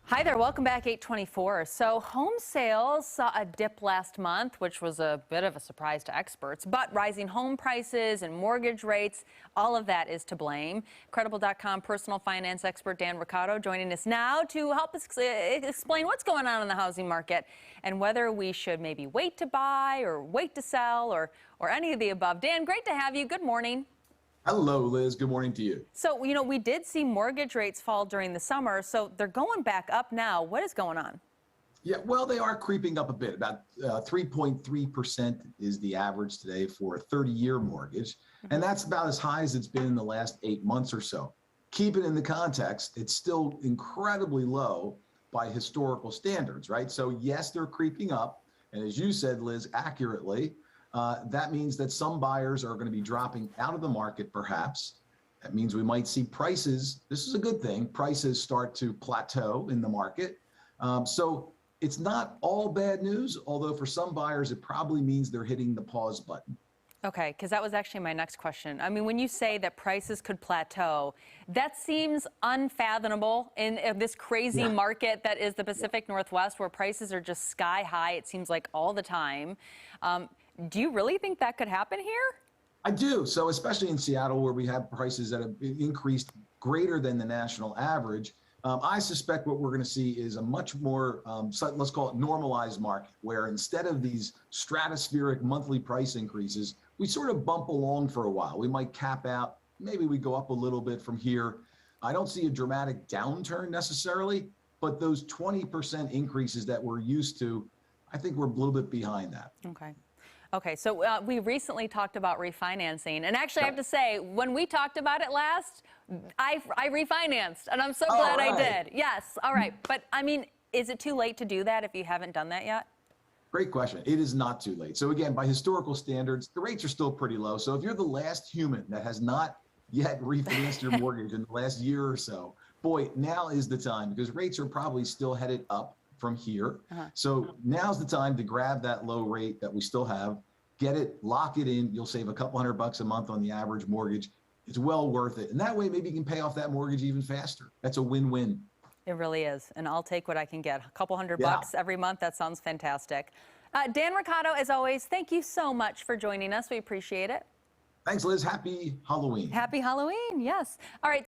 Hi there, welcome back, 824. So home sales saw a dip last month, which was a bit of a surprise to experts, but rising home prices and mortgage rates, all of that is to blame. Credible.com personal finance expert Dan Ricardo joining us now to help us explain what's going on in the housing market and whether we should maybe wait to buy or wait to sell or any of the above. Dan, great to have you. Good morning. Hello, Liz. Good morning to you. So, we did see mortgage rates fall during the summer, so they're going back up now. What is going on? Yeah, well, they are creeping up a bit. About 3.3% is the average today for a 30-year mortgage. And that's about as high as it's been in the last 8 months or so. Keep it in the context, it's still incredibly low by historical standards, right? So, yes, they're creeping up. And as you said, Liz, accurately, that means that some buyers are going to be dropping out of the market, perhaps. That means we might see prices, this is a good thing, prices start to plateau in the market. So it's not all bad news, although for some buyers, it probably means they're hitting the pause button. Okay, because that was actually my next question. I mean, when you say that prices could plateau, that seems unfathomable in this crazy market that is the Pacific Northwest, where prices are just sky high, it seems like all the time. Do you really think that could happen here? I do. So especially in Seattle, where we have prices that have increased greater than the national average, I suspect what we're going to see is a much more, let's call it normalized market, where instead of these stratospheric monthly price increases, we sort of bump along for a while. We might cap out, maybe we go up a little bit from here. I don't see a dramatic downturn necessarily, but those 20% increases that we're used to, I think we're a little bit behind that. Okay. Okay, so we recently talked about refinancing, and actually I have to say, when we talked about it last, I refinanced, and I'm so glad I did. Yes, all right, but I mean, is it too late to do that if you haven't done that yet? Great question. It is not too late. So again, by historical standards, the rates are still pretty low. So if you're the last human that has not yet refinanced your mortgage in the last year or so, boy, now is the time, because rates are probably still headed up from here. So now's the time to grab that low rate that we still have, get it, lock it in. You'll save a couple $100 a month on the average mortgage. It's well worth it. And that way, maybe you can pay off that mortgage even faster. That's a win-win. It really is. And I'll take what I can get. A couple $100 every month. That sounds fantastic. Dan Ricardo, as always, thank you so much for joining us. We appreciate it. Thanks, Liz. Happy Halloween. Happy Halloween. Yes. All right.